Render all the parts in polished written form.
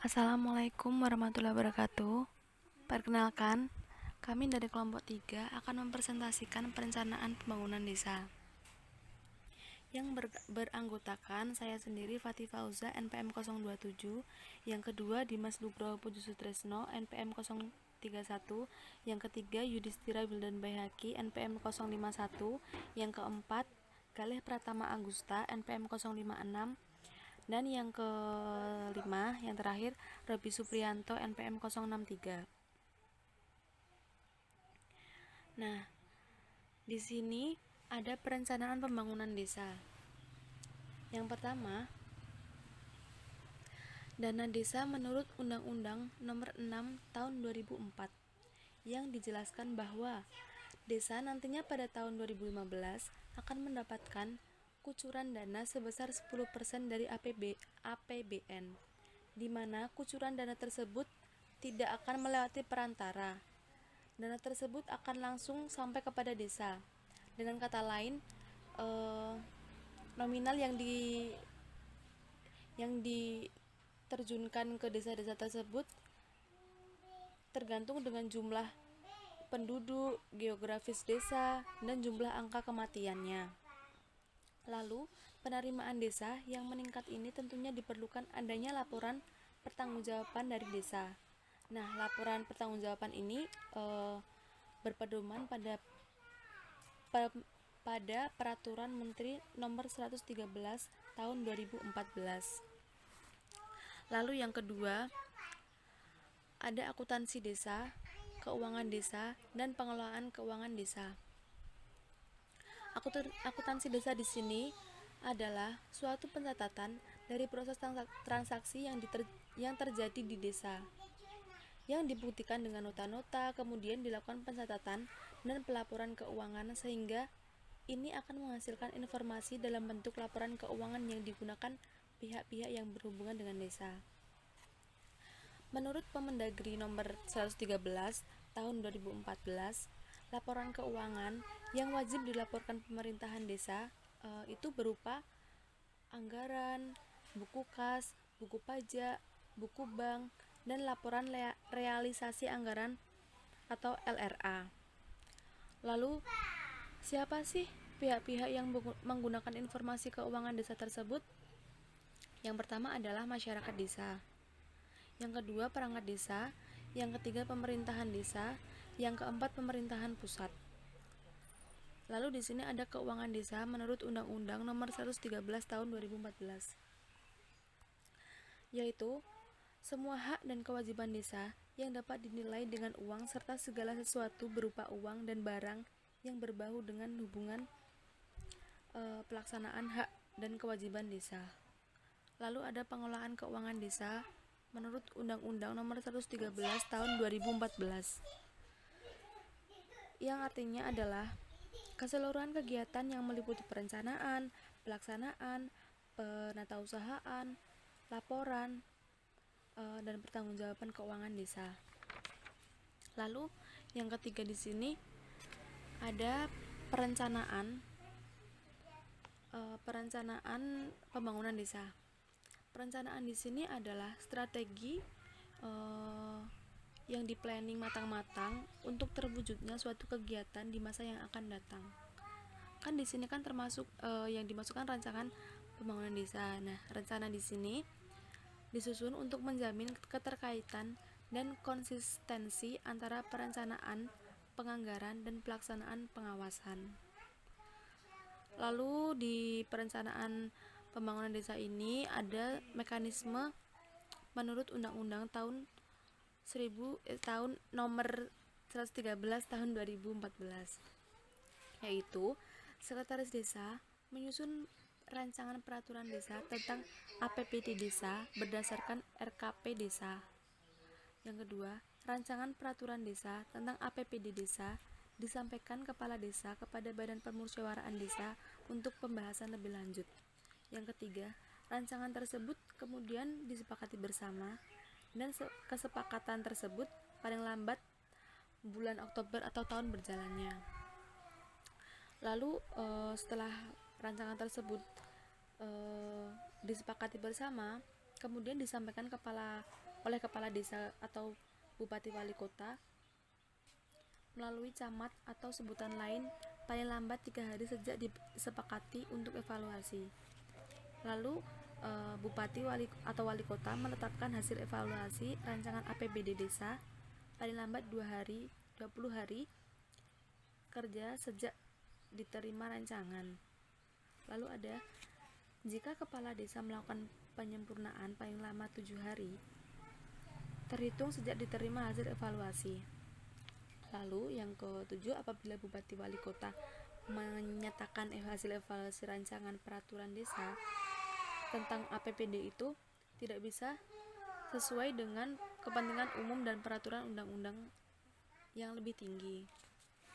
Assalamualaikum warahmatullahi wabarakatuh. Perkenalkan, kami dari kelompok 3 akan mempresentasikan perencanaan pembangunan desa yang beranggotakan saya sendiri Fatih Fauza NPM 027, yang kedua Dimas Nugroho Pujusutresno NPM 031, yang ketiga Yudhistira Wildan Baihaqi NPM 051, yang keempat Galih Pratama Agusta NPM 056, dan yang kelima, yang terakhir, Robi Supriyanto NPM 063. Nah, di sini ada perencanaan pembangunan desa. Yang pertama, dana desa menurut Undang-Undang Nomor 6 Tahun 2004 yang dijelaskan bahwa desa nantinya pada tahun 2015 akan mendapatkan kucuran dana sebesar 10% dari APBN, di mana kucuran dana tersebut tidak akan melewati perantara. Dana tersebut akan langsung sampai kepada desa. Dengan kata lain, nominal yang diterjunkan ke desa-desa tersebut tergantung dengan jumlah penduduk, geografis desa, dan jumlah angka kematiannya. Lalu, penerimaan desa yang meningkat ini tentunya diperlukan adanya laporan pertanggungjawaban dari desa. Nah, laporan pertanggungjawaban ini berpedoman pada Peraturan Menteri Nomor 113 Tahun 2014. Lalu yang kedua, ada akuntansi desa, keuangan desa, dan pengelolaan keuangan desa. Akuntansi desa di sini adalah suatu pencatatan dari proses transaksi yang terjadi di desa, yang dibuktikan dengan nota-nota, kemudian dilakukan pencatatan dan pelaporan keuangan, sehingga ini akan menghasilkan informasi dalam bentuk laporan keuangan yang digunakan pihak-pihak yang berhubungan dengan desa. Menurut Permendagri Nomor 113 Tahun 2014, laporan keuangan yang wajib dilaporkan pemerintahan desa itu berupa anggaran, buku kas, buku pajak, buku bank, dan laporan realisasi anggaran atau LRA. Lalu, siapa sih pihak-pihak yang menggunakan informasi keuangan desa tersebut? Yang pertama adalah masyarakat desa, yang kedua perangkat desa, yang ketiga pemerintahan desa, yang keempat pemerintahan pusat. Lalu di sini ada keuangan desa menurut Undang-Undang Nomor 113 Tahun 2014, yaitu semua hak dan kewajiban desa yang dapat dinilai dengan uang serta segala sesuatu berupa uang dan barang yang berbau dengan hubungan pelaksanaan hak dan kewajiban desa. Lalu ada pengelolaan keuangan desa menurut Undang-Undang Nomor 113 Tahun 2014, yang artinya adalah keseluruhan kegiatan yang meliputi perencanaan, pelaksanaan, penatausahaan, laporan, dan pertanggungjawaban keuangan desa. Lalu yang ketiga di sini ada perencanaan pembangunan desa. Perencanaan di sini adalah strategi yang di-planning matang-matang untuk terwujudnya suatu kegiatan di masa yang akan datang. Kan di sini kan termasuk yang dimasukkan rancangan pembangunan desa. Nah, rencana di sini disusun untuk menjamin keterkaitan dan konsistensi antara perencanaan, penganggaran, dan pelaksanaan pengawasan. Lalu di perencanaan pembangunan desa ini ada mekanisme menurut Undang-Undang tahun Nomor 113 Tahun 2014, yaitu Sekretaris Desa menyusun rancangan peraturan desa tentang APBD desa berdasarkan RKP desa. Yang kedua, rancangan peraturan desa tentang APBD desa disampaikan kepala desa kepada Badan Permusyawaraan Desa untuk pembahasan lebih lanjut. Yang ketiga, rancangan tersebut kemudian disepakati bersama, dan kesepakatan tersebut paling lambat bulan Oktober atau tahun berjalannya. Lalu setelah rancangan tersebut disepakati bersama, kemudian disampaikan kepala oleh kepala desa atau bupati wali kota melalui camat atau sebutan lain paling lambat 3 hari sejak disepakati untuk evaluasi. Lalu bupati atau wali kota menetapkan hasil evaluasi rancangan APBD desa paling lambat 20 hari kerja sejak diterima rancangan. Lalu ada, jika kepala desa melakukan penyempurnaan paling lama 7 hari terhitung sejak diterima hasil evaluasi. Lalu yang ke-7, apabila bupati wali kota menyatakan hasil evaluasi rancangan peraturan desa tentang APBD itu tidak bisa sesuai dengan kepentingan umum dan peraturan undang-undang yang lebih tinggi.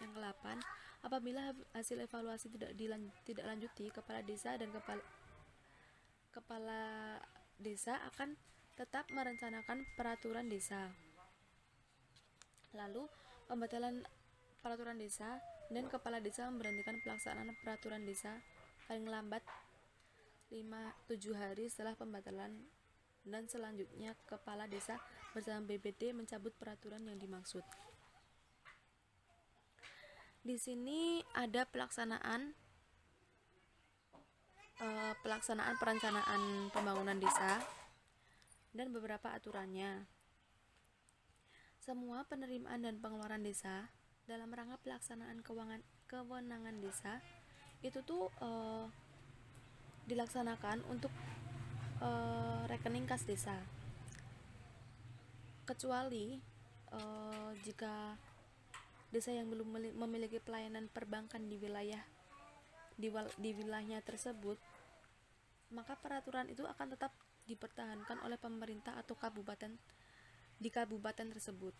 Yang ke-8, apabila hasil evaluasi tidak lanjuti, kepala desa dan kepala desa akan tetap merencanakan peraturan desa. Lalu pembatalan peraturan desa dan kepala desa memberhentikan pelaksanaan peraturan desa paling lambat 7 hari setelah pembatalan, dan selanjutnya kepala desa bersama BPT mencabut peraturan yang dimaksud. Di sini ada pelaksanaan perencanaan pembangunan desa dan beberapa aturannya. Semua penerimaan dan pengeluaran desa dalam rangka pelaksanaan kewenangan desa itu tuh dilaksanakan untuk rekening kas desa, kecuali jika desa yang belum memiliki pelayanan perbankan di wilayahnya tersebut, maka peraturan itu akan tetap dipertahankan oleh pemerintah atau kabupaten di kabupaten tersebut.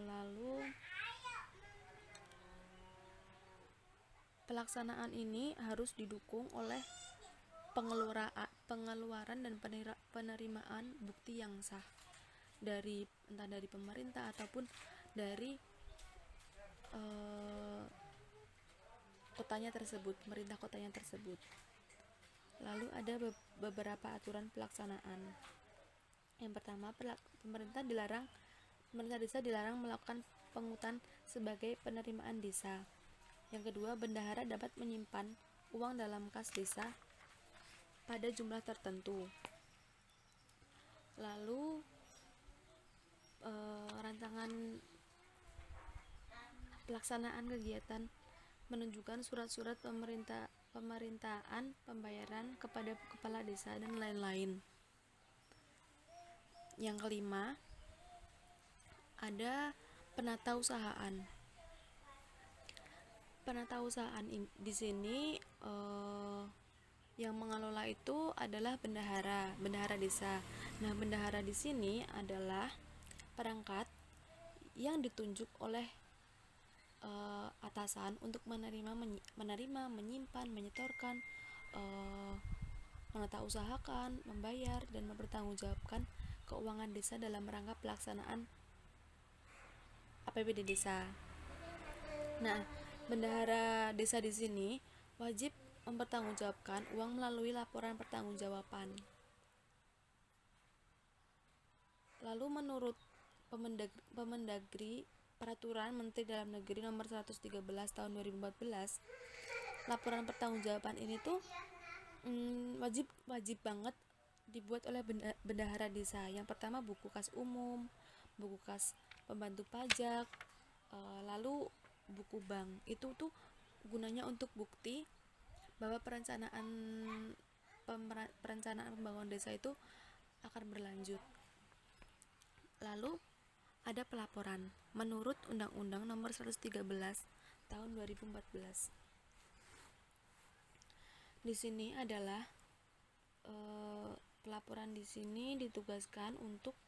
Lalu pelaksanaan ini harus didukung oleh pengeluaran dan penerimaan bukti yang sah entah dari pemerintah ataupun dari pemerintah kotanya tersebut. Lalu ada beberapa aturan pelaksanaan. Yang pertama, pemerintah desa dilarang melakukan pungutan sebagai penerimaan desa. Yang kedua, bendahara dapat menyimpan uang dalam kas desa pada jumlah tertentu. Lalu rancangan pelaksanaan kegiatan menunjukkan surat-surat pemerintahan pembayaran kepada kepala desa dan lain-lain. Yang kelima, ada penatausahaan. Penatausahaan di sini yang mengelola itu adalah bendahara desa. Nah, bendahara di sini adalah perangkat yang ditunjuk oleh atasan untuk menerima, menyimpan, menyetorkan, menatausahakan, membayar, dan mempertanggungjawabkan keuangan desa dalam rangka pelaksanaan APBD desa. Nah, bendahara desa di sini wajib mempertanggungjawabkan uang melalui laporan pertanggungjawaban. Lalu menurut Permendagri Peraturan Menteri Dalam Negeri Nomor 113 Tahun 2014, laporan pertanggungjawaban ini tuh wajib banget dibuat oleh bendahara desa. Yang pertama, buku kas umum, buku kas pembantu pajak, lalu buku bank. Itu tuh gunanya untuk bukti bahwa perencanaan pembangunan desa itu akan berlanjut. Lalu ada pelaporan menurut Undang-Undang Nomor 113 Tahun 2014. Di sini adalah pelaporan di sini ditugaskan untuk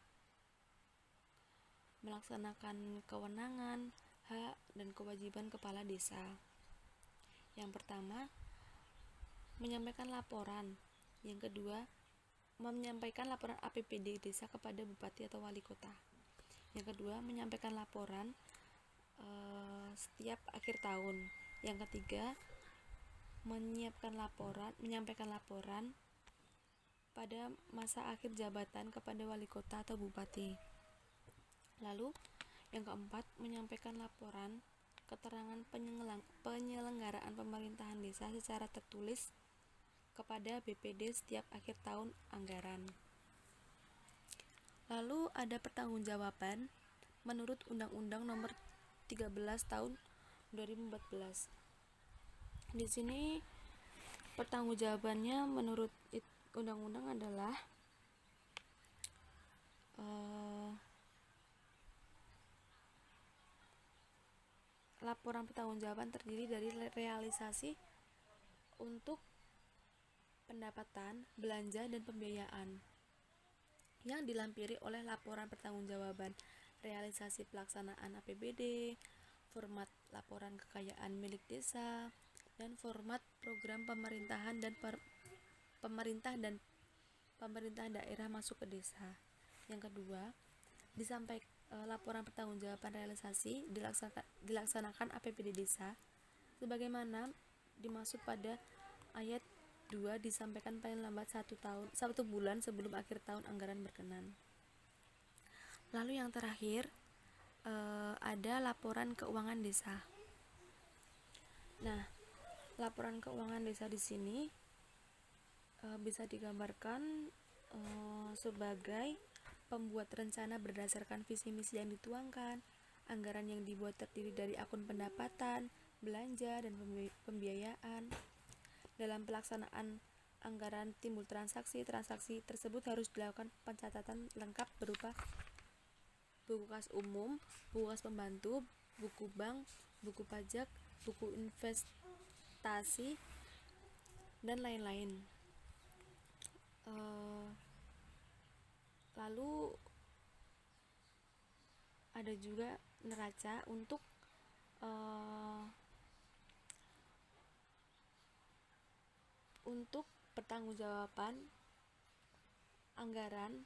melaksanakan kewenangan, hak, dan kewajiban kepala desa. Yang pertama, menyampaikan laporan. Yang kedua, menyampaikan laporan APBD desa kepada bupati atau wali kota. Yang kedua, menyampaikan laporan setiap akhir tahun. Yang ketiga, menyampaikan laporan pada masa akhir jabatan kepada wali kota atau bupati. Lalu yang keempat, menyampaikan laporan keterangan penyelenggaraan pemerintahan desa secara tertulis kepada BPD setiap akhir tahun anggaran. Lalu ada pertanggungjawaban menurut Undang-Undang Nomor 13 Tahun 2014. Di sini pertanggungjawabannya menurut undang-undang adalah laporan pertanggungjawaban terdiri dari realisasi untuk pendapatan, belanja, dan pembiayaan yang dilampiri oleh laporan pertanggungjawaban realisasi pelaksanaan APBD, format laporan kekayaan milik desa, dan format program pemerintahan dan pemerintah daerah masuk ke desa. Yang kedua, laporan pertanggungjawaban realisasi dilaksanakan APBD desa sebagaimana dimaksud pada ayat 2 disampaikan paling lambat 1 bulan sebelum akhir tahun anggaran berkenan. Lalu yang terakhir ada laporan keuangan desa. Nah, laporan keuangan desa di sini bisa digambarkan sebagai pembuat rencana berdasarkan visi misi yang dituangkan, anggaran yang dibuat terdiri dari akun pendapatan, belanja, dan pembiayaan. Dalam pelaksanaan anggaran timbul transaksi tersebut harus dilakukan pencatatan lengkap berupa buku kas umum, buku kas pembantu, buku bank, buku pajak, buku investasi, dan lain-lain. Lalu ada juga neraca untuk pertanggungjawaban anggaran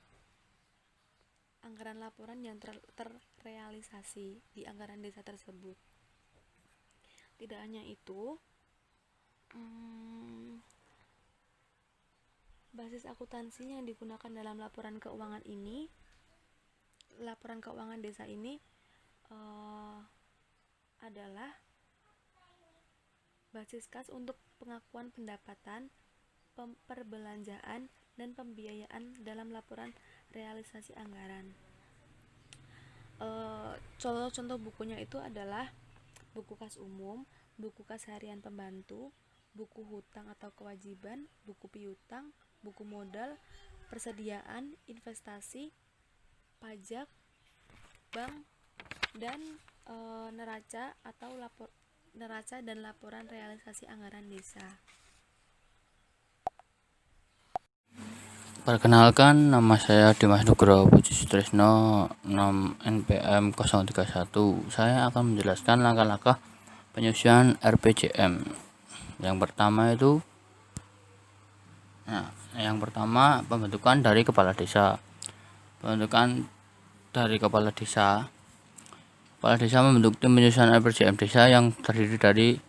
laporan yang terrealisasi di anggaran desa tersebut. Tidak hanya itu, basis akuntansi yang digunakan dalam laporan keuangan desa ini adalah basis kas untuk pengakuan pendapatan, perbelanjaan, dan pembiayaan dalam laporan realisasi anggaran. Contoh-contoh bukunya itu adalah buku kas umum, buku kas harian pembantu, buku hutang atau kewajiban, buku piutang, buku modal, persediaan, investasi, pajak, bank, dan neraca dan laporan realisasi anggaran desa. Perkenalkan, nama saya Dimas Nugroho Puji Sutrisno, NOM NPM 031. Saya akan menjelaskan langkah-langkah penyusunan RPJM. Yang pertama pembentukan dari kepala desa. Kepala desa membentuk tim penyusunan RPJM desa yang terdiri dari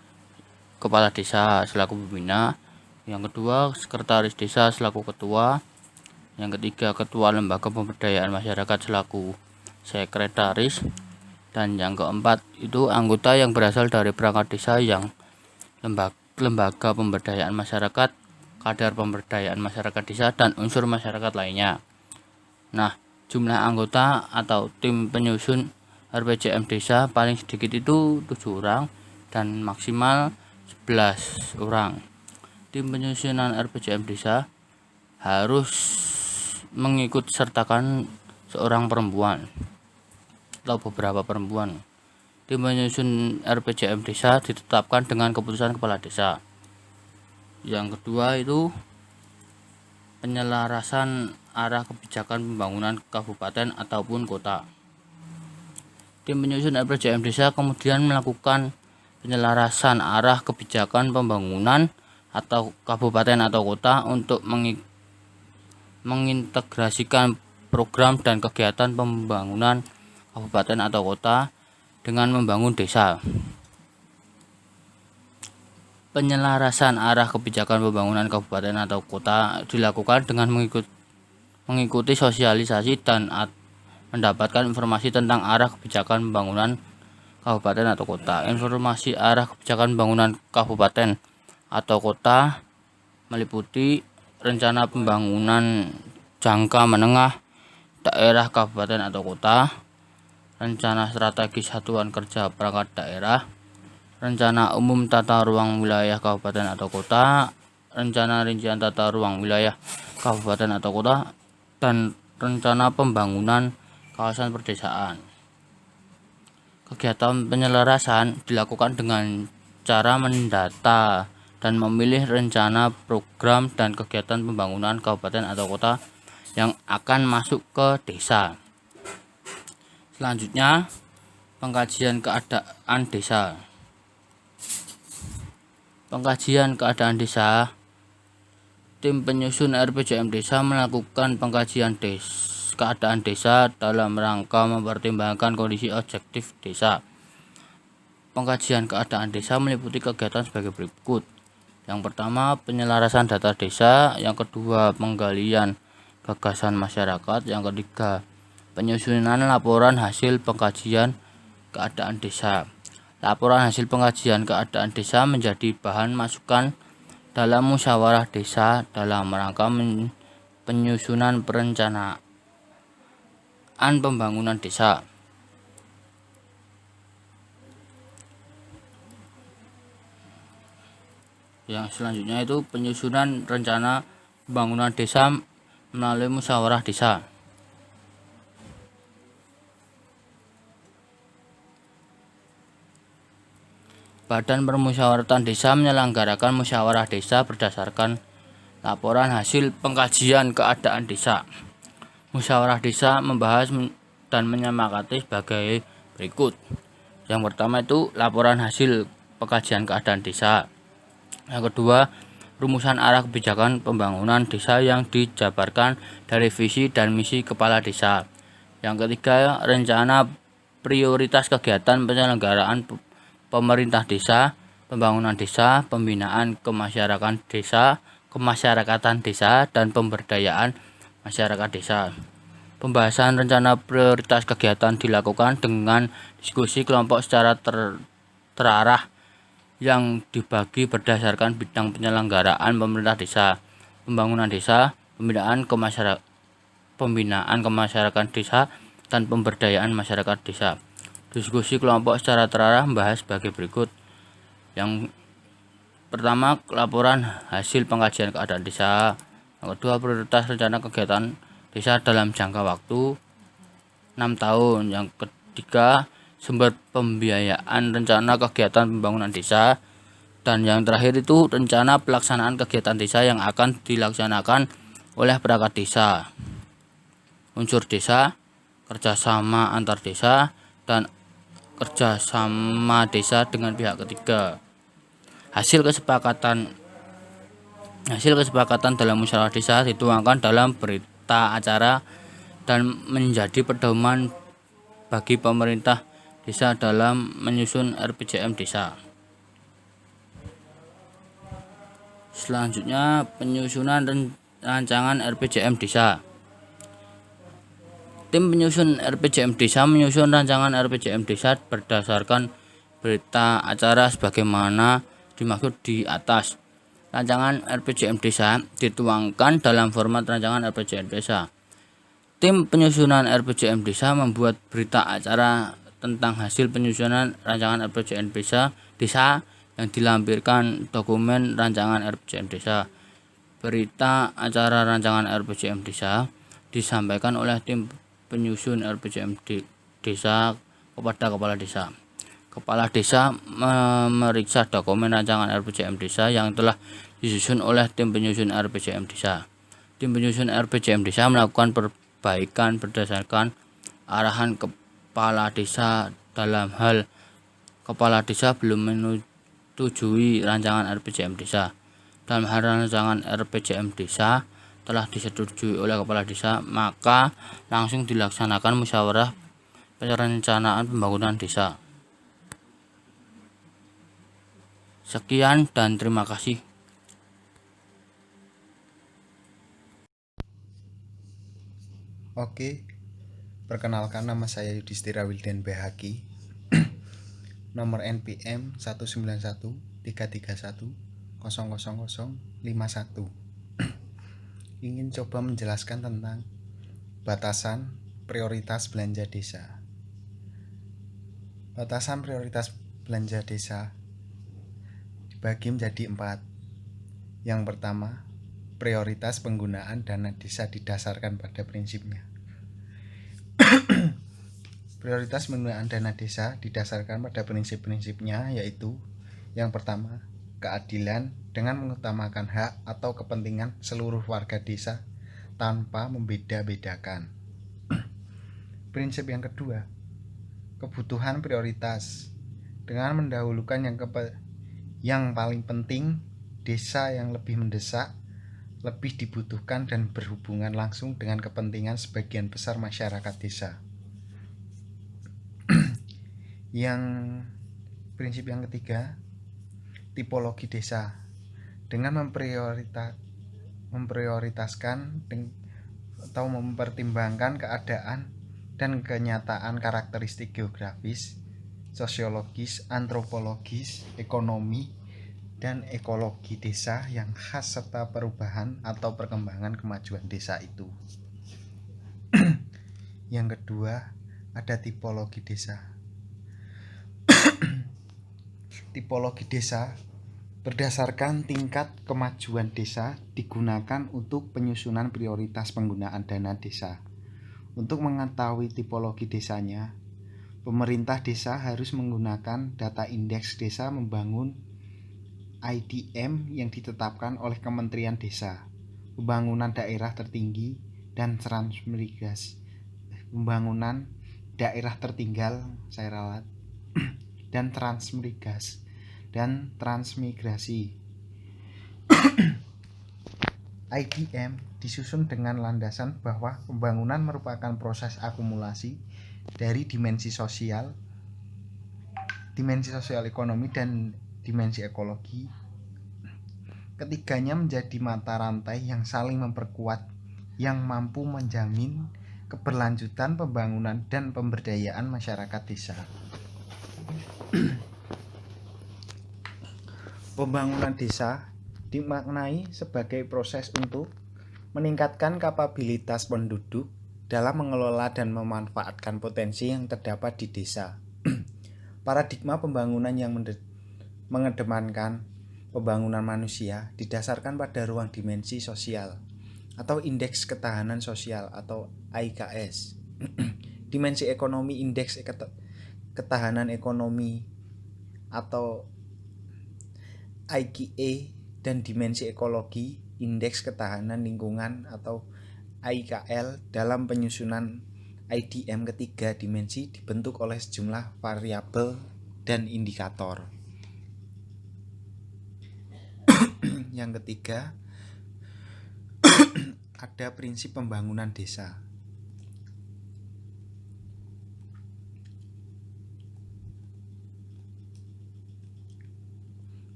kepala desa selaku pembina, yang kedua sekretaris desa selaku ketua, yang ketiga ketua lembaga pemberdayaan masyarakat selaku sekretaris, dan yang keempat itu anggota yang berasal dari perangkat desa yang lembaga pemberdayaan masyarakat, kadar pemberdayaan masyarakat desa, dan unsur masyarakat lainnya. Nah, jumlah anggota atau tim penyusun RPJM desa paling sedikit itu 7 orang dan maksimal 11 orang. Tim penyusunan RPJM desa harus mengikut sertakan seorang perempuan atau beberapa perempuan. Tim penyusun RPJM desa ditetapkan dengan keputusan kepala desa. Yang kedua itu penyelarasan arah kebijakan pembangunan kabupaten ataupun kota. Tim penyusun RPJM desa kemudian melakukan penyelarasan arah kebijakan pembangunan atau kabupaten atau kota untuk mengintegrasikan program dan kegiatan pembangunan kabupaten atau kota dengan membangun desa. Penyelarasan arah kebijakan pembangunan kabupaten atau kota dilakukan dengan mengikuti sosialisasi dan mendapatkan informasi tentang arah kebijakan pembangunan kabupaten atau kota. Informasi arah kebijakan pembangunan kabupaten atau kota meliputi rencana pembangunan jangka menengah daerah kabupaten atau kota, rencana strategi satuan kerja perangkat daerah, rencana umum tata ruang wilayah kabupaten atau kota, rencana rincian tata ruang wilayah kabupaten atau kota, dan rencana pembangunan kawasan perdesaan. Kegiatan penyelarasan dilakukan dengan cara mendata dan memilih rencana program dan kegiatan pembangunan kabupaten atau kota yang akan masuk ke desa. Selanjutnya, pengkajian keadaan desa. Pengkajian keadaan desa. Tim penyusun RPJM desa melakukan pengkajian keadaan desa dalam rangka mempertimbangkan kondisi objektif desa. Pengkajian keadaan desa meliputi kegiatan sebagai berikut. Yang pertama, penyelarasan data desa. Yang kedua, penggalian gagasan masyarakat. Yang ketiga, penyusunan laporan hasil pengkajian keadaan desa. Laporan hasil pengkajian keadaan desa menjadi bahan masukan dalam musyawarah desa dalam rangka penyusunan perencanaan pembangunan desa. Yang selanjutnya itu penyusunan rencana pembangunan desa melalui musyawarah desa. Badan Permusyawaratan Desa menyelenggarakan musyawarah desa berdasarkan laporan hasil pengkajian keadaan desa. Musyawarah desa membahas dan menyepakati sebagai berikut. Yang pertama itu laporan hasil pengkajian keadaan desa. Yang kedua, rumusan arah kebijakan pembangunan desa yang dijabarkan dari visi dan misi kepala desa. Yang ketiga, rencana prioritas kegiatan penyelenggaraan pemerintah desa, pembangunan desa, pembinaan kemasyarakatan desa, dan pemberdayaan masyarakat desa. Pembahasan rencana prioritas kegiatan dilakukan dengan diskusi kelompok secara terarah yang dibagi berdasarkan bidang penyelenggaraan pemerintah desa, pembangunan desa, pembinaan kemasyarakatan desa, dan pemberdayaan masyarakat desa. Diskusi kelompok secara terarah membahas sebagai berikut. Yang pertama, laporan hasil pengkajian keadaan desa. Yang kedua, prioritas rencana kegiatan desa dalam jangka waktu 6 tahun. Yang ketiga, sumber pembiayaan rencana kegiatan pembangunan desa. Dan yang terakhir itu rencana pelaksanaan kegiatan desa yang akan dilaksanakan oleh perangkat desa, unsur desa, kerjasama antar desa, dan kerjasama desa dengan pihak ketiga. Hasil kesepakatan dalam musyawarah desa dituangkan dalam berita acara dan menjadi pedoman bagi pemerintah desa dalam menyusun RPJM desa. Selanjutnya, penyusunan rancangan RPJM desa. Tim penyusun RPJM desa menyusun rancangan RPJM desa berdasarkan berita acara sebagaimana dimaksud di atas. Rancangan RPJM desa dituangkan dalam format rancangan RPJM desa. Tim penyusunan RPJM desa membuat berita acara tentang hasil penyusunan rancangan RPJM desa yang dilampirkan dokumen rancangan RPJM desa. Berita acara rancangan RPJM desa disampaikan oleh tim penyusun RPJM desa kepada kepala desa. Kepala desa memeriksa dokumen rancangan RPJM desa yang telah disusun oleh tim penyusun RPJM desa. Tim penyusun RPJM desa melakukan perbaikan berdasarkan arahan kepala desa. Dalam hal kepala desa belum menyetujui rancangan RPJM desa. Dalam hal rancangan RPJM desa telah disetujui oleh kepala desa, maka langsung dilaksanakan musyawarah perencanaan pembangunan desa. Sekian dan terima kasih. Oke, perkenalkan nama saya Yudhistira Wildan Bahaki. Nomor NPM 1913331000051. Ingin coba menjelaskan tentang batasan prioritas belanja desa. Batasan prioritas belanja desa dibagi menjadi 4. Yang pertama, prioritas penggunaan dana desa didasarkan pada prinsipnya. Prioritas penggunaan dana desa didasarkan pada prinsip-prinsipnya, yaitu yang pertama, keadilan dengan mengutamakan hak atau kepentingan seluruh warga desa tanpa membeda-bedakan. Prinsip yang kedua, kebutuhan prioritas dengan mendahulukan yang paling penting, desa yang lebih mendesak, lebih dibutuhkan dan berhubungan langsung dengan kepentingan sebagian besar masyarakat desa. Yang prinsip yang ketiga, tipologi desa dengan memprioritaskan atau mempertimbangkan keadaan dan kenyataan karakteristik geografis, sosiologis, antropologis, ekonomi, dan ekologi desa yang khas serta perubahan atau perkembangan kemajuan desa itu. Yang kedua, ada tipologi desa. Tipologi desa berdasarkan tingkat kemajuan desa digunakan untuk penyusunan prioritas penggunaan dana desa. Untuk mengetahui tipologi desanya, pemerintah desa harus menggunakan data indeks desa membangun IDM yang ditetapkan oleh Kementerian Desa, Pembangunan Daerah Tertinggi dan Transmigrasi, Pembangunan Daerah Tertinggal, dan transmigrasi. IDM disusun dengan landasan bahwa pembangunan merupakan proses akumulasi dari dimensi sosial ekonomi dan dimensi ekologi. Ketiganya menjadi mata rantai yang saling memperkuat, yang mampu menjamin keberlanjutan pembangunan dan pemberdayaan masyarakat desa. Pembangunan desa dimaknai sebagai proses untuk meningkatkan kapabilitas penduduk dalam mengelola dan memanfaatkan potensi yang terdapat di desa. Paradigma pembangunan yang mengedepankan pembangunan manusia didasarkan pada ruang dimensi sosial atau indeks ketahanan sosial atau IKS. Dimensi ekonomi, indeks ketahanan ekonomi atau IKE, dan dimensi ekologi, indeks ketahanan lingkungan atau IKL. Dalam penyusunan IDM, ketiga dimensi dibentuk oleh sejumlah variabel dan indikator. Yang ketiga, ada prinsip pembangunan desa.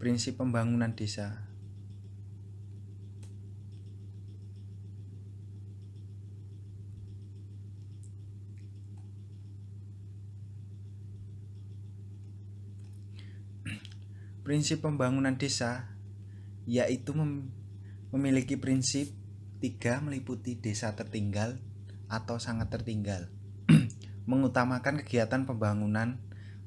Prinsip pembangunan desa. Prinsip pembangunan desa yaitu memiliki prinsip 3 meliputi desa tertinggal atau sangat tertinggal, mengutamakan kegiatan pembangunan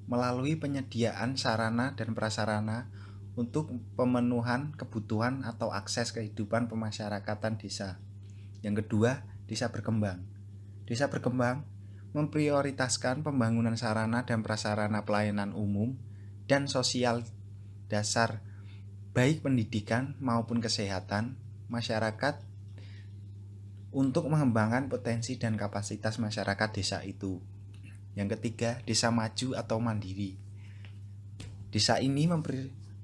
melalui penyediaan sarana dan prasarana untuk pemenuhan kebutuhan atau akses kehidupan pemasyarakatan desa. Yang kedua, desa berkembang. Desa berkembang memprioritaskan pembangunan sarana dan prasarana pelayanan umum dan sosial dasar, baik pendidikan maupun kesehatan masyarakat, untuk mengembangkan potensi dan kapasitas masyarakat desa itu. Yang ketiga, desa maju atau mandiri. Desa ini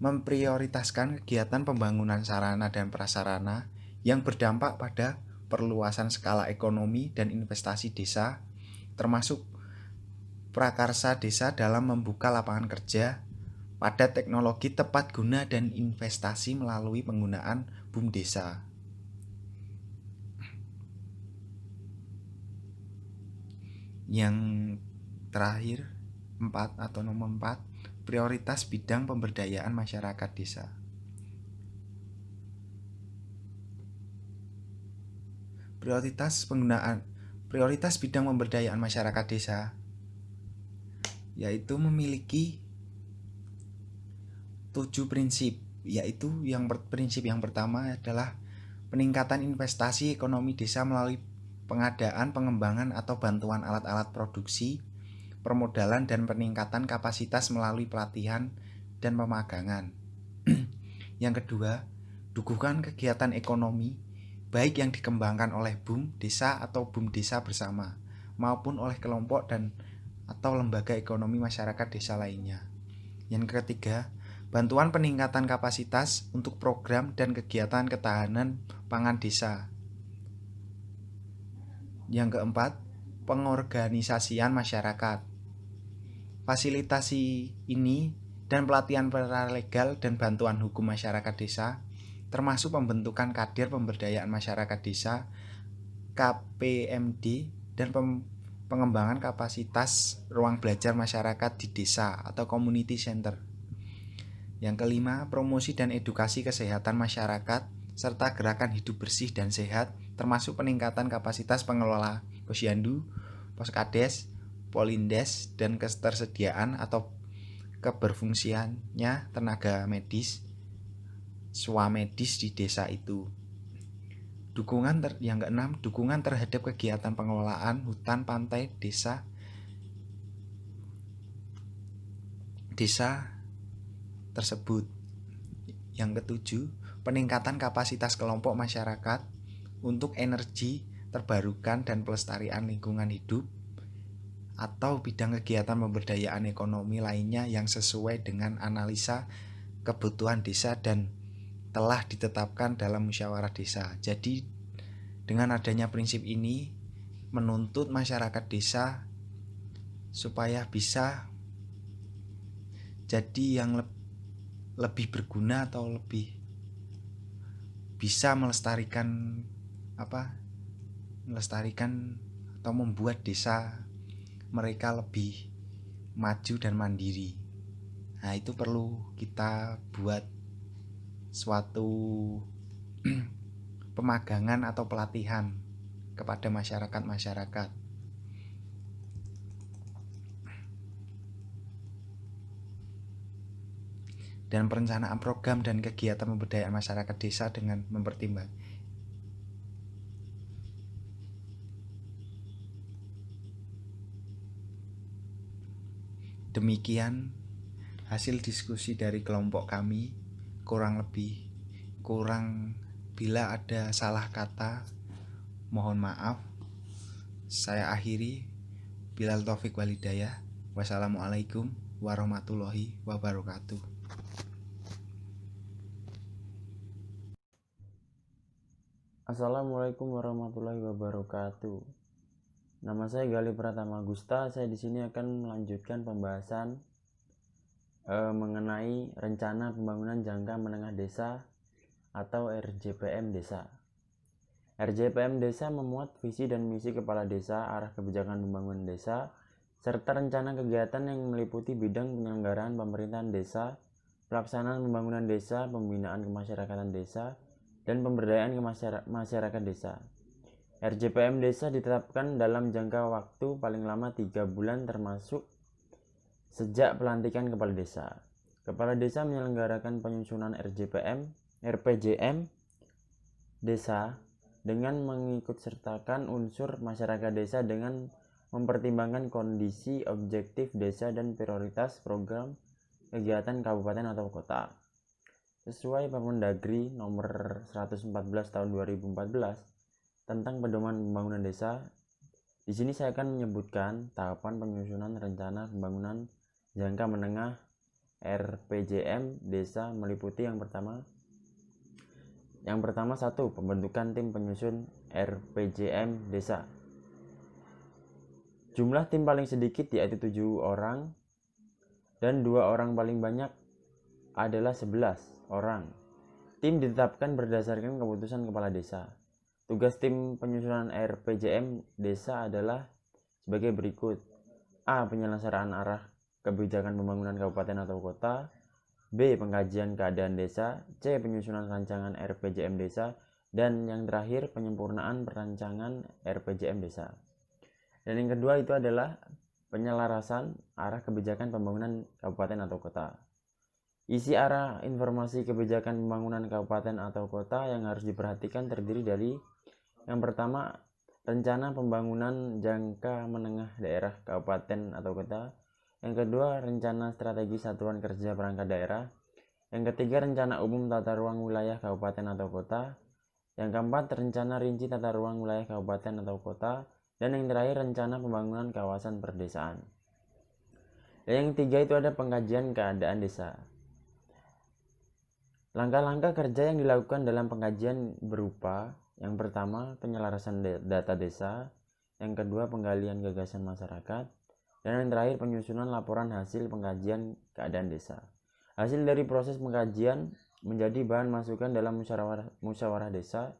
memprioritaskan kegiatan pembangunan sarana dan prasarana yang berdampak pada perluasan skala ekonomi dan investasi desa, termasuk prakarsa desa dalam membuka lapangan kerja, pada teknologi tepat guna dan investasi melalui penggunaan BUMDesa. Yang terakhir, nomor 4, prioritas bidang pemberdayaan masyarakat desa. Prioritas bidang pemberdayaan masyarakat desa yaitu memiliki 7 prinsip, yaitu prinsip yang pertama adalah peningkatan investasi ekonomi desa melalui pengadaan, pengembangan atau bantuan alat-alat produksi, permodalan dan peningkatan kapasitas melalui pelatihan dan pemagangan. Yang kedua, dukungan kegiatan ekonomi baik yang dikembangkan oleh BUM desa atau BUM desa bersama maupun oleh kelompok dan atau lembaga ekonomi masyarakat desa lainnya. Yang ketiga, bantuan peningkatan kapasitas untuk program dan kegiatan ketahanan pangan desa. Yang keempat, pengorganisasian masyarakat. Fasilitasi ini dan pelatihan paralegal dan bantuan hukum masyarakat desa, termasuk pembentukan kader pemberdayaan masyarakat desa KPMD dan pengembangan kapasitas ruang belajar masyarakat di desa atau community center. Yang kelima, promosi dan edukasi kesehatan masyarakat serta gerakan hidup bersih dan sehat, termasuk peningkatan kapasitas pengelola posyandu, poskades, polindes, dan ketersediaan atau keberfungsiannya tenaga medis, swamedis di desa itu. Yang keenam, dukungan terhadap kegiatan pengelolaan hutan pantai desa tersebut. Yang ketujuh, peningkatan kapasitas kelompok masyarakat untuk energi terbarukan dan pelestarian lingkungan hidup atau bidang kegiatan pemberdayaan ekonomi lainnya yang sesuai dengan analisa kebutuhan desa dan telah ditetapkan dalam musyawarah desa. Jadi dengan adanya prinsip ini menuntut masyarakat desa supaya bisa jadi yang lebih berguna atau lebih bisa melestarikan atau membuat desa mereka lebih maju dan mandiri. Nah, itu perlu kita buat suatu pemagangan atau pelatihan kepada masyarakat. Dan perencanaan program dan kegiatan pemberdayaan masyarakat desa dengan mempertimbangkan demikian hasil diskusi dari kelompok kami. Bila ada salah kata mohon maaf. Saya akhiri. Bilal Taufik Walhidayah. Wassalamualaikum warahmatullahi wabarakatuh. Assalamualaikum warahmatullahi wabarakatuh. Nama saya Gali Pratama Gusta. Saya di sini akan melanjutkan pembahasan mengenai rencana pembangunan jangka menengah desa atau RJPM desa. RJPM desa memuat visi dan misi kepala desa, arah kebijakan pembangunan desa, serta rencana kegiatan yang meliputi bidang penyelenggaraan pemerintahan desa, pelaksanaan pembangunan desa, pembinaan kemasyarakatan desa, dan pemberdayaan masyarakat desa. RJPM desa ditetapkan dalam jangka waktu paling lama 3 bulan termasuk sejak pelantikan kepala desa. Kepala desa menyelenggarakan penyusunan RPJM desa dengan mengikutsertakan unsur masyarakat desa dengan mempertimbangkan kondisi objektif desa dan prioritas program kegiatan kabupaten atau kota. Sesuai Permendagri nomor 114 tahun 2014 tentang pedoman pembangunan desa, di sini saya akan menyebutkan tahapan penyusunan rencana pembangunan jangka menengah RPJM desa meliputi yang pertama 1. Pembentukan tim penyusun RPJM desa. Jumlah tim paling sedikit yaitu 7 orang dan 2 orang paling banyak adalah 11 orang. Tim ditetapkan berdasarkan keputusan kepala desa. Tugas tim penyusunan RPJM desa adalah sebagai berikut. A. Penyelenggaraan arah kebijakan pembangunan kabupaten atau kota. B. Pengkajian keadaan desa. C. Penyusunan rancangan RPJM desa. Dan yang terakhir, penyempurnaan perancangan RPJM desa. Dan yang kedua itu adalah penyelarasan arah kebijakan pembangunan kabupaten atau kota. Isi arah informasi kebijakan pembangunan kabupaten atau kota yang harus diperhatikan terdiri dari yang pertama, rencana pembangunan jangka menengah daerah kabupaten atau kota. Yang kedua, rencana strategi satuan kerja perangkat daerah. Yang ketiga, rencana umum tata ruang wilayah kabupaten atau kota. Yang keempat, rencana rinci tata ruang wilayah kabupaten atau kota. Dan yang terakhir, rencana pembangunan kawasan perdesaan. Dan yang ketiga itu ada pengkajian keadaan desa. Langkah-langkah kerja yang dilakukan dalam pengkajian berupa yang pertama, penyelarasan data desa. Yang kedua, penggalian gagasan masyarakat. Dan yang terakhir, penyusunan laporan hasil pengkajian keadaan desa. Hasil dari proses pengkajian menjadi bahan masukan dalam musyawarah desa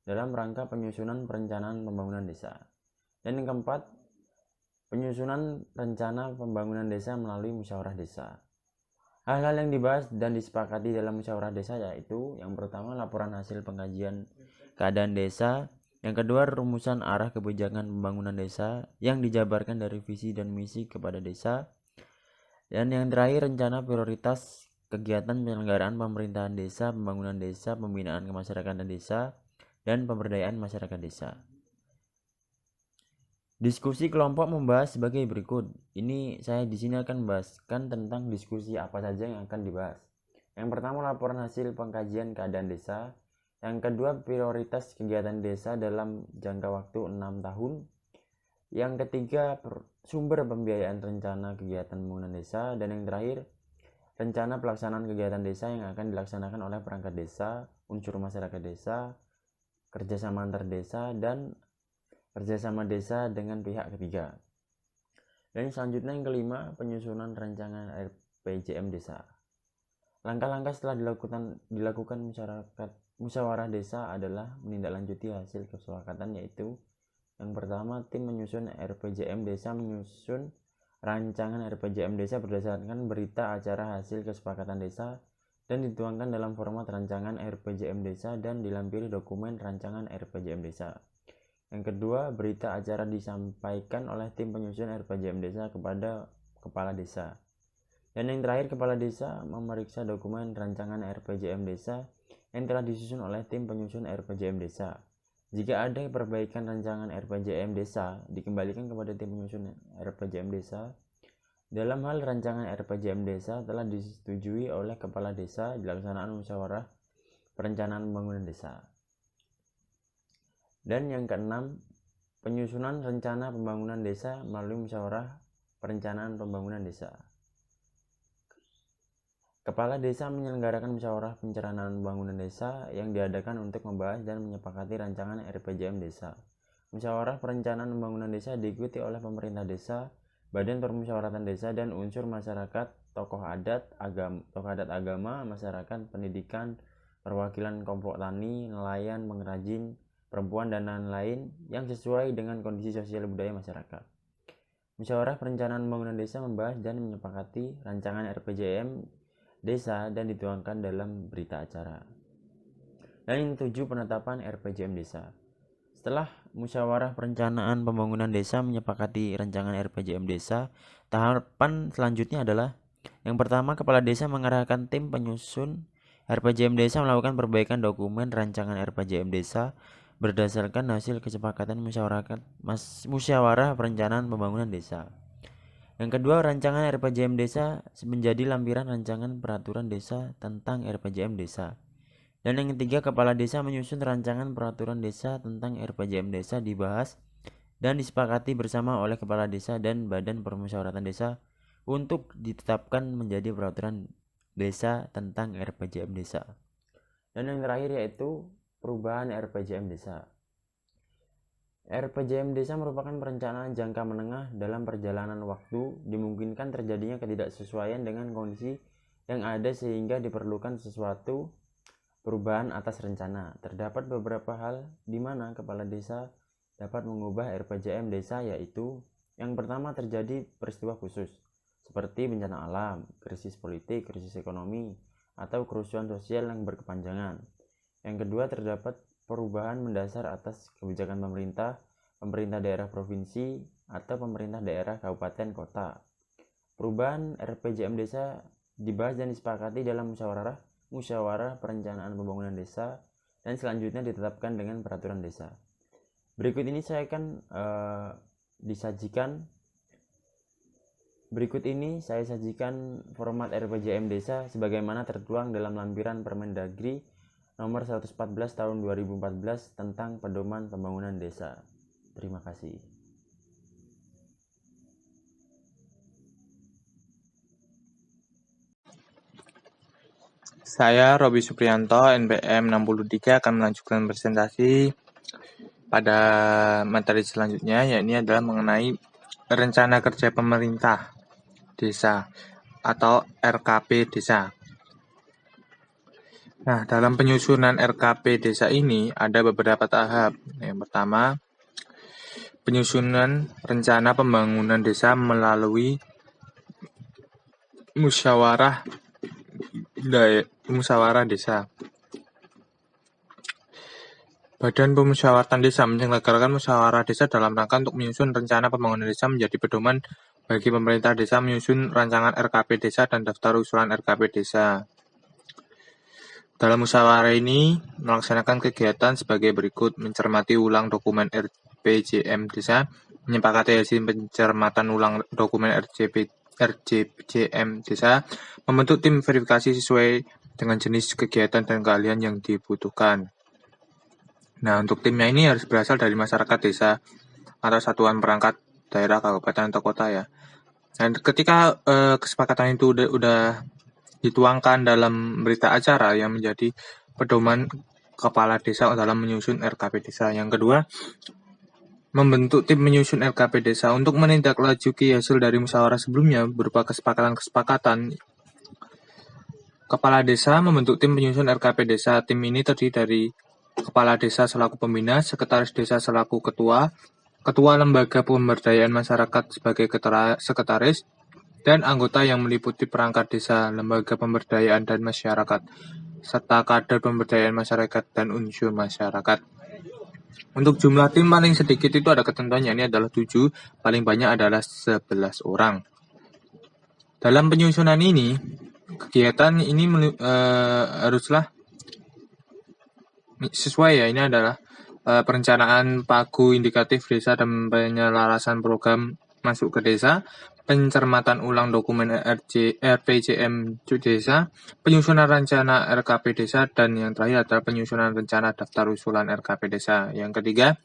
dalam rangka penyusunan perencanaan pembangunan desa. Dan yang keempat, penyusunan rencana pembangunan desa melalui musyawarah desa. Hal-hal yang dibahas dan disepakati dalam musyawarah desa yaitu yang pertama, laporan hasil pengkajian keadaan desa. Yang kedua, rumusan arah kebijakan pembangunan desa yang dijabarkan dari visi dan misi kepada desa. Dan yang terakhir, rencana prioritas kegiatan penyelenggaraan pemerintahan desa, pembangunan desa, pembinaan kemasyarakatan desa, dan pemberdayaan masyarakat desa. Diskusi kelompok membahas sebagai berikut. Ini saya di sini akan membahaskan tentang diskusi apa saja yang akan dibahas. Yang pertama, laporan hasil pengkajian keadaan desa. Yang kedua, prioritas kegiatan desa dalam jangka waktu 6 tahun. Yang ketiga, sumber pembiayaan rencana kegiatan pembangunan desa. Dan yang terakhir, rencana pelaksanaan kegiatan desa yang akan dilaksanakan oleh perangkat desa, unsur masyarakat desa, kerjasama antar desa, dan kerjasama desa dengan pihak ketiga. Dan selanjutnya yang kelima, penyusunan rancangan RPJM desa. Langkah-langkah setelah dilakukan musyawarah desa adalah menindaklanjuti hasil kesepakatan, yaitu yang pertama, tim menyusun RPJM desa menyusun rancangan RPJM desa berdasarkan berita acara hasil kesepakatan desa dan dituangkan dalam format rancangan RPJM desa dan dilampiri dokumen rancangan RPJM desa. Yang kedua, berita acara disampaikan oleh tim penyusun RPJM desa kepada kepala desa. Dan yang terakhir, kepala desa memeriksa dokumen rancangan RPJM desa yang telah disusun oleh tim penyusun RPJM desa. Jika ada perbaikan rancangan RPJM desa, dikembalikan kepada tim penyusun RPJM desa. Dalam hal rancangan RPJM desa telah disetujui oleh kepala desa dilaksanakan musyawarah perencanaan pembangunan desa. Dan yang keenam, penyusunan rencana pembangunan desa melalui musyawarah perencanaan pembangunan desa. Kepala desa menyelenggarakan musyawarah perencanaan pembangunan desa yang diadakan untuk membahas dan menyepakati rancangan RPJM desa. Musyawarah perencanaan pembangunan desa diikuti oleh pemerintah desa, badan permusyawaratan desa, dan unsur masyarakat, tokoh adat agama, masyarakat, pendidikan, perwakilan kelompok tani, nelayan, pengrajin, perempuan, dan lain-lain yang sesuai dengan kondisi sosial budaya masyarakat. Musyawarah perencanaan pembangunan desa membahas dan menyepakati rancangan RPJM desa dan dituangkan dalam berita acara. Dan yang 7, penetapan RPJM desa. Setelah musyawarah perencanaan pembangunan desa menyepakati rancangan RPJM desa, tahapan selanjutnya adalah yang pertama, kepala desa mengarahkan tim penyusun RPJM desa melakukan perbaikan dokumen rancangan RPJM desa berdasarkan hasil kesepakatan musyawarah perencanaan pembangunan desa. Yang kedua, rancangan RPJM desa menjadi lampiran rancangan peraturan desa tentang RPJM desa. Dan yang ketiga, kepala desa menyusun rancangan peraturan desa tentang RPJM desa dibahas dan disepakati bersama oleh kepala desa dan badan permusyawaratan desa untuk ditetapkan menjadi peraturan desa tentang RPJM desa. Dan yang terakhir yaitu perubahan RPJM desa. RPJM desa merupakan perencanaan jangka menengah dalam perjalanan waktu, dimungkinkan terjadinya ketidaksesuaian dengan kondisi yang ada sehingga diperlukan sesuatu perubahan atas rencana. Terdapat beberapa hal di mana kepala desa dapat mengubah RPJM desa, yaitu yang pertama, terjadi peristiwa khusus seperti bencana alam, krisis politik, krisis ekonomi, atau kerusuhan sosial yang berkepanjangan. Yang kedua, terdapat perubahan mendasar atas kebijakan pemerintah daerah provinsi, atau pemerintah daerah kabupaten kota. Perubahan RPJM desa dibahas dan disepakati dalam musyawarah perencanaan pembangunan desa dan selanjutnya ditetapkan dengan peraturan desa. Berikut ini saya sajikan format RPJM desa sebagaimana tertuang dalam lampiran Permendagri nomor 114 tahun 2014 tentang pedoman pembangunan desa. Terima kasih. Saya Robi Supriyanto, NPM 63, akan melanjutkan presentasi pada materi selanjutnya, yakni adalah mengenai rencana kerja pemerintah desa atau RKP desa. Nah, dalam penyusunan RKP desa ini ada beberapa tahap. Yang pertama, penyusunan rencana pembangunan desa melalui musyawarah desa. Badan Pemusyawaratan Desa menyelenggarakan musyawarah desa dalam rangka untuk menyusun rencana pembangunan desa menjadi pedoman bagi pemerintah desa menyusun rancangan RKP desa dan daftar usulan RKP desa. Dalam musyawarah ini melaksanakan kegiatan sebagai berikut: mencermati ulang dokumen RPJM desa, menyepakati hasil pencermatan ulang dokumen RJPJM desa, membentuk tim verifikasi sesuai dengan jenis kegiatan dan keahlian yang dibutuhkan. Nah, untuk timnya ini harus berasal dari masyarakat desa atau satuan perangkat daerah, kabupaten, atau kota ya. Dan ketika kesepakatan itu udah dituangkan dalam berita acara yang menjadi pedoman kepala desa dalam menyusun RKP desa. Yang kedua, membentuk tim menyusun RKP desa untuk menindaklanjuti hasil dari musyawarah sebelumnya berupa kesepakatan. Kepala desa membentuk tim penyusun RKP desa. Tim ini terdiri dari kepala desa selaku pembina, sekretaris desa selaku ketua, ketua lembaga pemberdayaan masyarakat sebagai sekretaris, dan anggota yang meliputi perangkat desa, lembaga pemberdayaan dan masyarakat, serta kader pemberdayaan masyarakat dan unsur masyarakat. Untuk jumlah tim paling sedikit itu ada ketentuannya, ini adalah 7, paling banyak adalah 11 orang. Dalam penyusunan ini, kegiatan ini haruslah sesuai ya, ini adalah perencanaan pagu indikatif desa dan penyelarasan program masuk ke desa, pencermatan ulang dokumen RPJM desa, penyusunan rencana RKP desa, dan yang terakhir adalah penyusunan rencana daftar usulan RKP desa. Yang ketiga,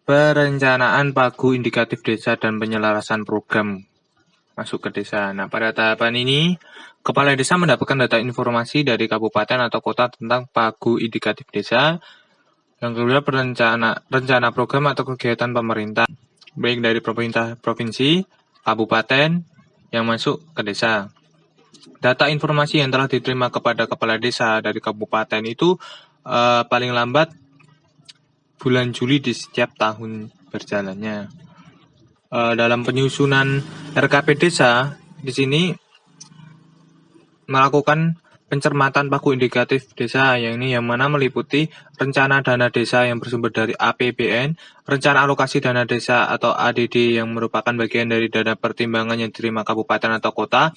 perencanaan pagu indikatif desa dan penyelarasan program masuk ke desa. Nah, pada tahapan ini, kepala desa mendapatkan data informasi dari kabupaten atau kota tentang pagu indikatif desa. Yang kedua, rencana program atau kegiatan pemerintah, baik dari pemerintah provinsi, kabupaten yang masuk ke desa. Data informasi yang telah diterima kepada kepala desa dari kabupaten itu paling lambat bulan Juli di setiap tahun berjalannya. Dalam penyusunan RKP desa, di sini melakukan pencermatan pagu indikatif desa, yang mana meliputi rencana dana desa yang bersumber dari APBN, rencana alokasi dana desa atau ADD yang merupakan bagian dari dana pertimbangan yang diterima kabupaten atau kota,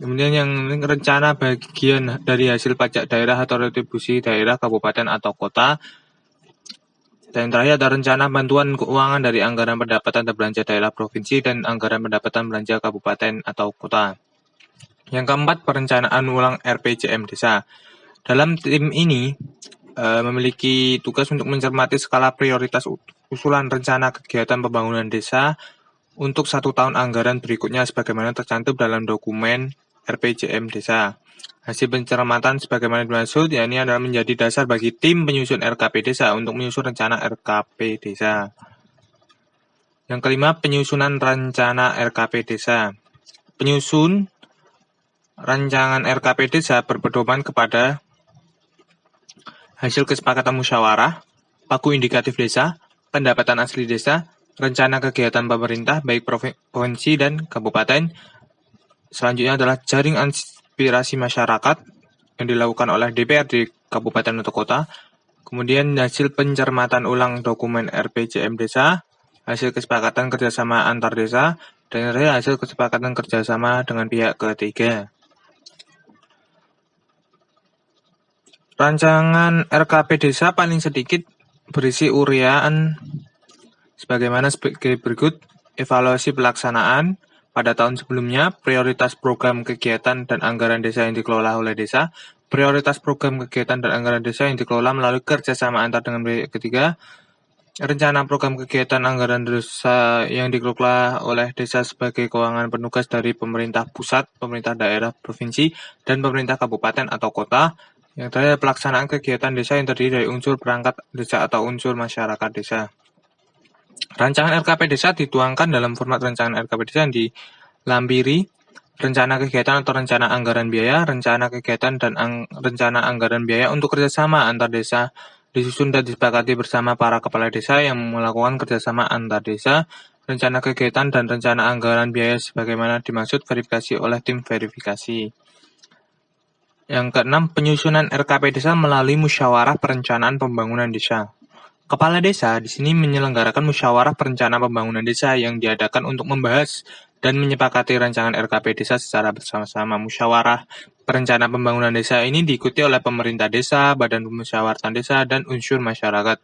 kemudian yang rencana bagian dari hasil pajak daerah atau retribusi daerah, kabupaten atau kota, dan terakhir ada rencana bantuan keuangan dari anggaran pendapatan dan belanja daerah provinsi dan anggaran pendapatan belanja kabupaten atau kota. Yang keempat, perencanaan ulang RPJM desa. Dalam tim ini memiliki tugas untuk mencermati skala prioritas usulan rencana kegiatan pembangunan desa untuk 1 tahun anggaran berikutnya sebagaimana tercantum dalam dokumen RPJM desa. Hasil pencermatan sebagaimana dimaksud, ini adalah menjadi dasar bagi tim penyusun RKP desa untuk menyusun rencana RKP desa. Yang kelima, penyusunan rencana RKP desa. Penyusun rancangan RKP Desa berpedoman kepada hasil kesepakatan musyawarah, paku indikatif desa, pendapatan asli desa, rencana kegiatan pemerintah baik provinsi dan kabupaten. Selanjutnya adalah jaring aspirasi masyarakat yang dilakukan oleh DPRD kabupaten atau kota. Kemudian hasil pencermatan ulang dokumen RPJM desa, hasil kesepakatan kerjasama antar desa, dan hasil kesepakatan kerjasama dengan pihak ketiga. Rancangan RKP Desa paling sedikit berisi uraian sebagaimana sebagai berikut: evaluasi pelaksanaan pada tahun sebelumnya, prioritas program kegiatan dan anggaran desa yang dikelola oleh desa, prioritas program kegiatan dan anggaran desa yang dikelola melalui kerjasama antar dengan pihak ketiga, rencana program kegiatan anggaran desa yang dikelola oleh desa sebagai keuangan penugas dari pemerintah pusat, pemerintah daerah, provinsi, dan pemerintah kabupaten atau kota. Yang terakhir, pelaksanaan kegiatan desa yang terdiri dari unsur perangkat desa atau unsur masyarakat desa. Rancangan RKP Desa dituangkan dalam format rancangan RKP Desa yang dilampiri rencana kegiatan atau rencana anggaran biaya, rencana kegiatan dan rencana anggaran biaya untuk kerjasama antar desa, disusun dan disepakati bersama para kepala desa yang melakukan kerjasama antar desa, rencana kegiatan dan rencana anggaran biaya sebagaimana dimaksud verifikasi oleh tim verifikasi. Yang keenam, penyusunan RKP Desa melalui musyawarah perencanaan pembangunan desa. Kepala desa di sini menyelenggarakan musyawarah perencanaan pembangunan desa yang diadakan untuk membahas dan menyepakati rancangan RKP Desa secara bersama-sama. Musyawarah perencanaan pembangunan desa ini diikuti oleh pemerintah desa, badan pemusyawaratan desa, dan unsur masyarakat.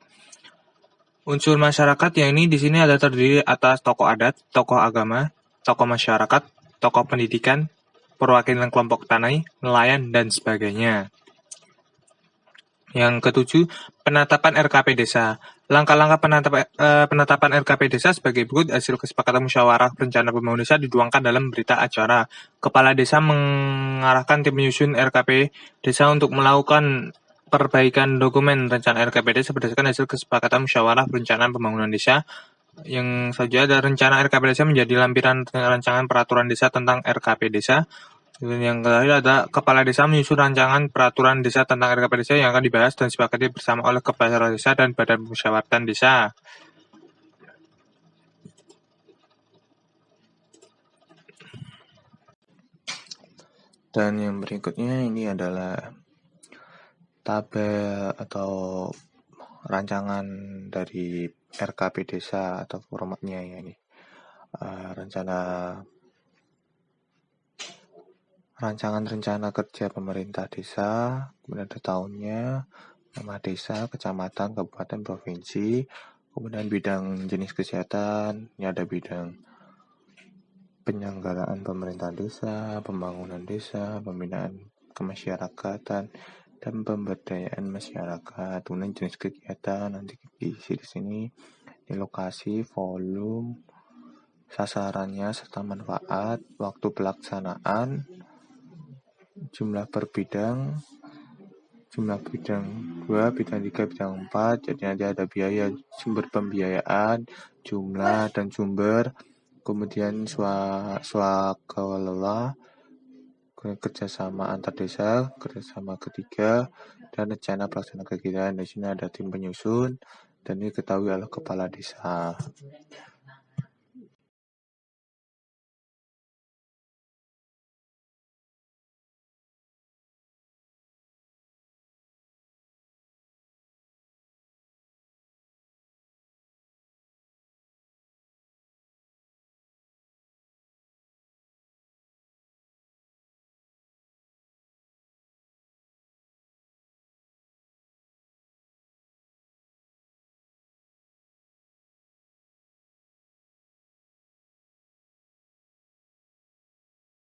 Unsur masyarakat yang ini di sini ada terdiri atas tokoh adat, tokoh agama, tokoh masyarakat, tokoh pendidikan, perwakilan kelompok tani, nelayan, dan sebagainya. Yang ketujuh, penetapan RKP Desa. Langkah-langkah penetapan RKP Desa sebagai berikut: hasil kesepakatan musyawarah perencanaan pembangunan desa dituangkan dalam berita acara. Kepala desa mengarahkan tim penyusun RKP Desa untuk melakukan perbaikan dokumen rencana RKP Desa berdasarkan hasil kesepakatan musyawarah perencanaan pembangunan desa. Yang saja ada rencana RKP Desa menjadi lampiran rancangan peraturan desa tentang RKP Desa. Dan yang terakhir ada kepala desa menyusun rancangan peraturan desa tentang RKP Desa yang akan dibahas dan disepakati bersama oleh kepala desa dan badan pemusyawaratan desa. Dan yang berikutnya ini adalah tabel atau rancangan dari RKP Desa atau formatnya ya ini. Rancangan rencana kerja pemerintah desa, kemudian ada tahunnya, nama desa, kecamatan, kabupaten, provinsi, kemudian bidang jenis kesehatan, ini ada bidang penyelenggaraan pemerintahan desa, pembangunan desa, pembinaan kemasyarakatan, dan pemberdayaan masyarakat. Kemudian jenis kegiatan nanti diisi di sini, ini lokasi, volume, sasarannya serta manfaat, waktu pelaksanaan, jumlah per bidang, jumlah bidang 2, bidang 3, bidang 4, jadi nanti ada biaya, sumber pembiayaan, jumlah dan sumber, kemudian swakawelola, kerjasama antar desa, kerjasama ketiga, dan rencana pelaksana kegiatan. Di sini ada tim penyusun, dan ini ketahui oleh kepala desa.